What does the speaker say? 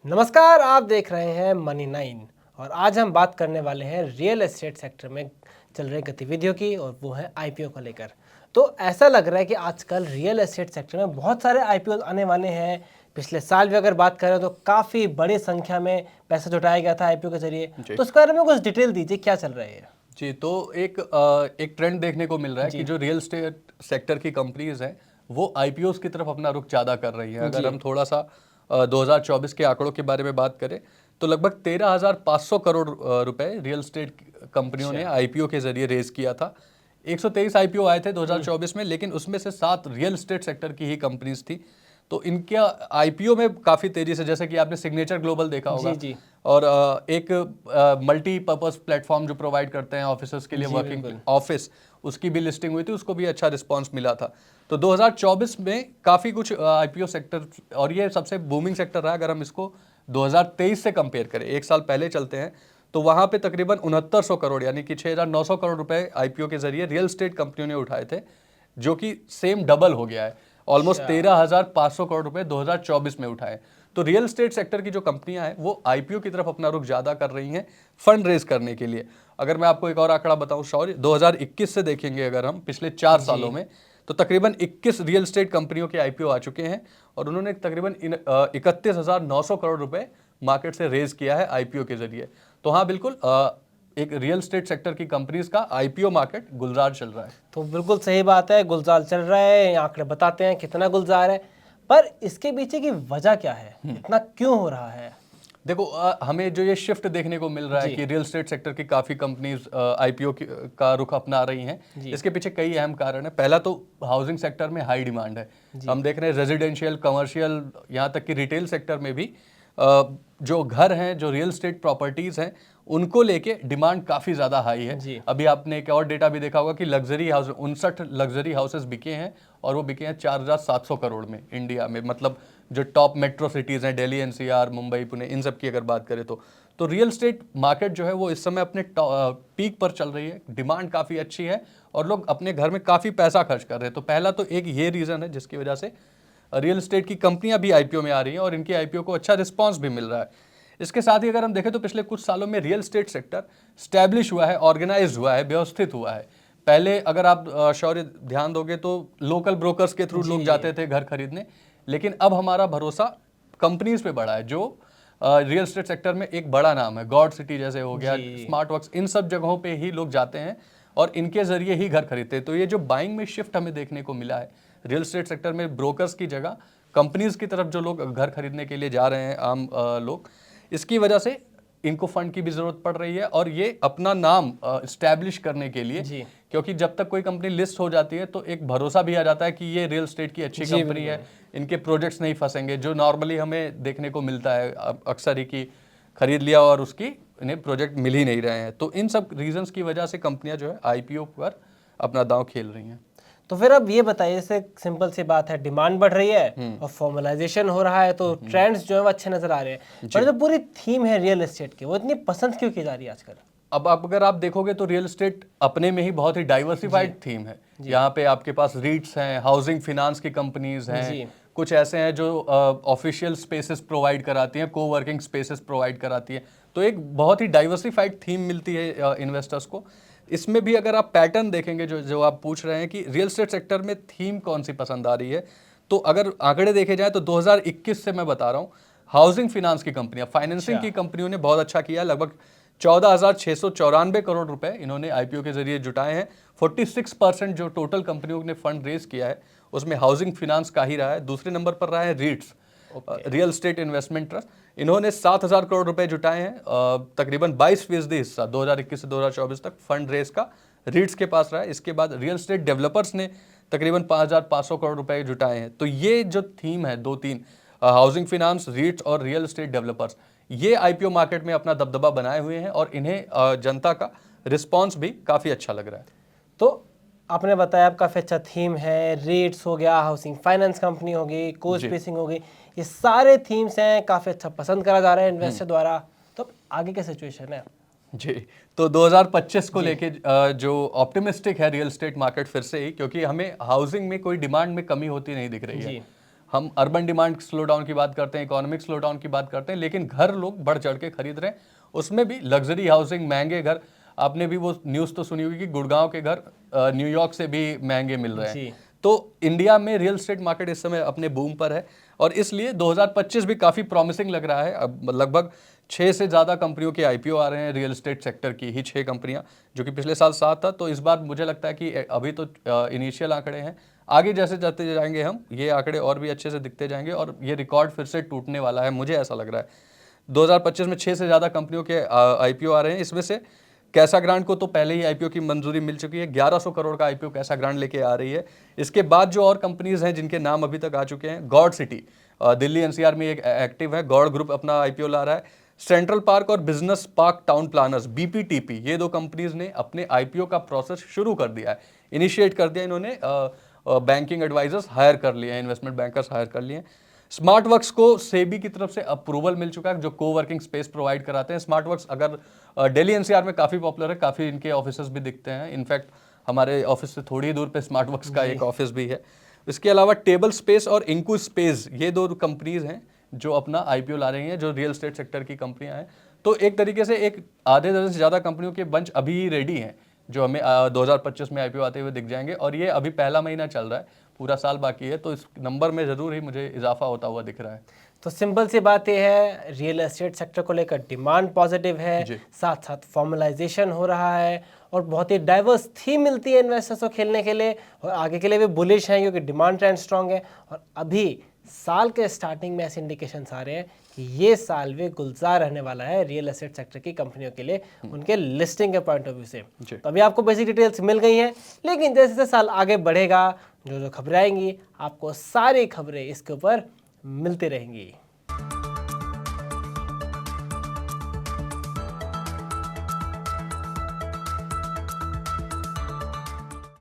नमस्कार, आप देख रहे हैं मनी 9 और आज हम बात करने वाले हैं रियल एस्टेट सेक्टर में चल रही गतिविधियों की और वो है आईपीओ को लेकर। तो ऐसा लग रहा है कि आजकल रियल एस्टेट सेक्टर में बहुत सारे आईपीओ आने वाले हैं। पिछले साल भी अगर बात करें तो काफ़ी बड़ी संख्या में पैसा जुटाया गया था आईपीओ के जरिए। जी तो इसके बारे में कुछ डिटेल दीजिए, क्या चल रहा है? जी तो एक ट्रेंड देखने को मिल रहा है जी कि जो रियल एस्टेट सेक्टर की कंपनीज हैं वो आईपीओस की तरफ अपना रुख ज़्यादा कर रही हैं। जी अगर हम थोड़ा सा 2024 के आंकड़ों के बारे में बात करें तो लगभग 13,500 करोड़ रुपए रियल एस्टेट कंपनियों ने आईपीओ के जरिए रेज किया था। 123 आईपीओ आए थे 2024 में, लेकिन उसमें से 7 रियल एस्टेट सेक्टर की ही कंपनीज थी। तो इनके आईपीओ में काफ़ी तेज़ी से, जैसे कि आपने सिग्नेचर ग्लोबल देखा होगा, जी जी और एक मल्टीपर्पज़ प्लेटफॉर्म जो प्रोवाइड करते हैं ऑफिसर्स के लिए, जी वर्किंग बिल्कुल। ऑफिस, उसकी भी लिस्टिंग हुई थी, उसको भी अच्छा रिस्पांस मिला था। तो 2024 में काफ़ी कुछ आईपीओ सेक्टर, और ये सबसे बूमिंग सेक्टर रहा। अगर हम इसको 2023 से कंपेयर करें, एक साल पहले चलते हैं, तो वहाँ पे तकरीबन 6900 करोड़ यानी कि 6,900 करोड़ रुपए आईपीओ के जरिए रियल एस्टेट कंपनियों ने उठाए थे, जो कि सेम डबल हो गया है। ऑलमोस्ट अच्छा 13,500 करोड़ रुपए 2024 में उठाए। तो रियल एस्टेट सेक्टर की जो कंपनियां हैं वो आईपीओ की तरफ अपना रुख ज्यादा कर रही हैं फंड रेज करने के लिए। अगर मैं आपको एक और आंकड़ा बताऊं शौर्य, 2021 से देखेंगे अगर हम पिछले 4 सालों जी में, तो तकरीबन 21 रियल एस्टेट कंपनियों के आईपीओ आ चुके हैं और उन्होंने तकरीबन 31,900 करोड़ रुपए मार्केट से रेज किया है आईपीओ के जरिए। तो हाँ बिल्कुल, एक रियल एस्टेट सेक्टर की कंपनीज का आईपीओ मार्केट गुलजार चल रहा है। तो बिल्कुल सही बात है, गुलजार चल रहा है, ये आंकड़े बताते हैं कितना गुलजार है। पर इसके पीछे की वजह क्या है, इतना क्यों हो रहा है? देखो, हमें जो ये शिफ्ट देखने को मिल रहा है जी कि रियल एस्टेट सेक्टर की काफ़ी कंपनीज आईपीओ का रुख अपना रही हैं, जी इसके पीछे कई अहम कारण है। पहला तो हाउसिंग सेक्टर में हाई डिमांड है। जी हम देख रहे हैं रेजिडेंशियल, कमर्शियल, यहाँ तक कि रिटेल सेक्टर में भी जो घर हैं, जो रियल एस्टेट प्रॉपर्टीज़ हैं, उनको लेके डिमांड काफ़ी ज़्यादा हाई है। जी अभी आपने एक और डेटा भी देखा होगा कि लग्जरी हाउस 59 लग्जरी हाउसेस बिके हैं, और वो बिके हैं 4,700 करोड़ में इंडिया में। मतलब जो टॉप मेट्रो सिटीज़ हैं, दिल्ली, एनसीआर, मुंबई, पुणे, इन सब की अगर बात करें तो रियल एस्टेट मार्केट जो है वो इस समय अपने पीक पर चल रही है। डिमांड काफ़ी अच्छी है और लोग अपने घर में काफ़ी पैसा खर्च कर रहे हैं। तो पहला तो एक ये रीज़न है जिसकी वजह से रियल एस्टेट की कंपनियां भी आईपीओ में आ रही हैं और इनके आईपीओ को अच्छा रिस्पांस भी मिल रहा है। इसके साथ ही अगर हम देखें तो पिछले कुछ सालों में रियल एस्टेट सेक्टर स्टैब्लिश हुआ है, ऑर्गेनाइज हुआ है, व्यवस्थित हुआ है। पहले अगर आप शौर्य ध्यान दोगे तो लोकल ब्रोकर्स के थ्रू लोग जी जाते थे घर खरीदने, लेकिन अब हमारा भरोसा कंपनीज पे बढ़ा है जो रियल एस्टेट सेक्टर में एक बड़ा नाम है। गॉड सिटी जैसे हो गया, जी स्मार्ट वर्क्स, इन सब जगहों पे ही लोग जाते हैं और इनके जरिए ही घर खरीदते हैं। तो ये जो बाइंग में शिफ्ट हमें देखने को मिला है रियल एस्टेट सेक्टर में, ब्रोकर्स की जगह कंपनीज की तरफ जो लोग घर खरीदने के लिए जा रहे हैं आम लोग, इसकी वजह से इनको फंड की भी जरूरत पड़ रही है और ये अपना नाम स्टैब्लिश करने के लिए, जी क्योंकि जब तक कोई कंपनी लिस्ट हो जाती है तो एक भरोसा भी आ जाता है कि ये रियल एस्टेट की अच्छी जी कंपनी है, बिल्कुल। इनके प्रोजेक्ट्स नहीं फंसेंगे। जो नॉर्मली हमें देखने को मिलता है अक्सर ही कि खरीद लिया और उसकी इन्हें प्रोजेक्ट मिल ही नहीं रहे हैं। तो इन सब रीजंस की वजह से कंपनियां जो है आईपीओ पर अपना दांव खेल रही हैं। तो फिर अब ये बताइए, जैसे सिंपल सी बात है, डिमांड बढ़ रही है और फॉर्मलाइजेशन हो रहा है, तो ट्रेंड्स जो है वो अच्छे नजर आ रहे हैं। पर जो पूरी थीम है रियल एस्टेट की, वो इतनी पसंद क्यों की जा रही है आजकल? अब अगर आप देखोगे तो रियल एस्टेट अपने में ही बहुत ही डाइवर्सिफाइड थीम है। यहाँ पे आपके पास रीट्स हैं, हाउसिंग फिनांस की कंपनीज हैं, जी कुछ ऐसे हैं जो ऑफिशियल स्पेसेस प्रोवाइड कराती हैं, को वर्किंग स्पेसेस प्रोवाइड कराती हैं। तो एक बहुत ही डाइवर्सिफाइड थीम मिलती है इन्वेस्टर्स को। इसमें भी अगर आप पैटर्न देखेंगे, जो जो आप पूछ रहे हैं कि रियल एस्टेट सेक्टर में थीम कौन सी पसंद आ रही है, तो अगर आंकड़े देखे जाए तो 2021 से मैं बता रहा हूँ, हाउसिंग फिनांस की कंपनियां, फाइनेंसिंग अच्छा की कंपनियों ने बहुत अच्छा किया। लगभग 14,694 करोड़ रुपए इन्होंने आईपीओ के जरिए जुटाए हैं। 46% जो टोटल कंपनियों ने फंड रेज किया है उसमें हाउसिंग फिनांस का ही रहा है। दूसरे नंबर पर रहा है रीट्स, okay real estate investment trust. इन्होंने 7,000 करोड़ रुपए जुटाए हैं। तकरीबन 22% हिस्सा 2021 से 2024 तक फंड रेज का रीट्स के पास रहा है। इसके बाद रियल एस्टेट डेवलपर्स ने तकरीबन 5,500 करोड़ रुपए जुटाए हैं। तो ये जो थीम है, दो तीन, हाउसिंग फिनांस, रीट्स और रियल एस्टेट डेवलपर्स, ये आईपीओ मार्केट में अपना दबदबा बनाए हुए हैं और इन्हें जनता का रिस्पांस भी काफ़ी अच्छा लग रहा है। तो आपने बताया आप काफ़ी अच्छा थीम है, रेट्स हो गया, हाउसिंग फाइनेंस कंपनी हो गई, को जी स्पेसिंग हो गई, ये सारे थीम्स हैं, काफ़ी अच्छा पसंद करा जा रहा है इन्वेस्टर द्वारा। तो अब आगे क्या सिचुएशन है? जी, तो 2025 को जी लेके जो ऑप्टिमिस्टिक है रियल एस्टेट मार्केट फिर से ही, क्योंकि हमें हाउसिंग में कोई डिमांड में कमी होती नहीं दिख रही है। जी हम अर्बन डिमांड स्लो डाउन की बात करते हैं, इकोनॉमिक स्लो डाउन की बात करते हैं, लेकिन घर लोग बढ़ चढ़ के खरीद रहे हैं। उसमें भी लग्जरी हाउसिंग, महंगे घर, आपने भी वो न्यूज़ तो सुनी होगी कि गुड़गांव के घर न्यूयॉर्क से भी महंगे मिल रहे हैं। तो इंडिया में रियल एस्टेट मार्केट इस समय अपने बूम पर है और इसलिए 2025 भी काफ़ी प्रॉमिसिंग लग रहा है। अब लगभग 6 से ज़्यादा कंपनियों के आईपीओ आ रहे हैं, रियल एस्टेट सेक्टर की ही 6 कंपनियां, जो कि पिछले साल 7 था। तो इस बार मुझे लगता है कि अभी तो इनिशियल आंकड़े हैं, आगे जैसे जाते जाएंगे हम ये आंकड़े और भी अच्छे से दिखते जाएंगे और ये रिकॉर्ड फिर से टूटने वाला है, मुझे ऐसा लग रहा है। 2025 में 6 से ज़्यादा कंपनियों के आईपीओ आ रहे हैं। इसमें से कैसा ग्रांड को तो पहले ही आईपीओ की मंजूरी मिल चुकी है, 1100 करोड़ का आईपीओ कैसा ग्रांड लेके आ रही है। इसके बाद जो और कंपनीज हैं जिनके नाम अभी तक आ चुके हैं, गॉड सिटी दिल्ली एनसीआर में एक एक्टिव है, गॉड ग्रुप अपना आईपीओ ला रहा है। सेंट्रल पार्क और business park town planners BPTP, ये 2 कंपनीज ने अपने आईपीओ का प्रोसेस शुरू कर दिया है, इनिशिएट कर दिया। इन्होंने बैंकिंग एडवाइजर्स हायर कर लिए हैं, इन्वेस्टमेंट बैंकर्स हायर कर लिए हैं। स्मार्ट वर्क्स को सेबी की तरफ से अप्रूवल मिल चुका है, जो को वर्किंग स्पेस प्रोवाइड कराते हैं। स्मार्ट वर्क्स अगर दिल्ली एनसीआर में काफ़ी पॉपुलर है, काफ़ी इनके ऑफिस भी दिखते हैं। इनफैक्ट हमारे ऑफिस से थोड़ी दूर पे स्मार्ट वर्क्स का एक ऑफिस भी है। इसके अलावा टेबल स्पेस और इंकू स्पेस, ये 2 कंपनीज हैं जो अपना आईपीओ ला रही हैं, जो रियल एस्टेट सेक्टर की कंपनियां हैं। तो एक तरीके से एक आधे दर्जन से ज़्यादा कंपनियों के बंच अभी रेडी हैं, जो हमें 2025 में आईपीओ आते हुए दिख जाएंगे। और ये अभी पहला महीना चल रहा है, पूरा साल बाकी है, तो इस नंबर में ज़रूर ही मुझे इजाफा होता हुआ दिख रहा है। तो सिंपल सी बात यह है, रियल एस्टेट सेक्टर को लेकर डिमांड पॉजिटिव है, साथ साथ फॉर्मलाइजेशन हो रहा है और बहुत ही डाइवर्स थीम मिलती है इन्वेस्टर्स को खेलने के लिए और आगे के लिए भी बुलिश हैं क्योंकि डिमांड ट्रेंड स्ट्रांग है। और अभी साल के स्टार्टिंग में ऐसे इंडिकेशंस आ रहे हैं कि ये साल भी गुलजार रहने वाला है रियल एस्टेट सेक्टर की कंपनियों के लिए, उनके लिस्टिंग के पॉइंट ऑफ व्यू से। तो अभी आपको बेसिक डिटेल्स मिल गई हैं, लेकिन जैसे जैसे साल आगे बढ़ेगा, जो जो खबरें आएंगी आपको सारी खबरें इसके ऊपर मिलती रहेंगी।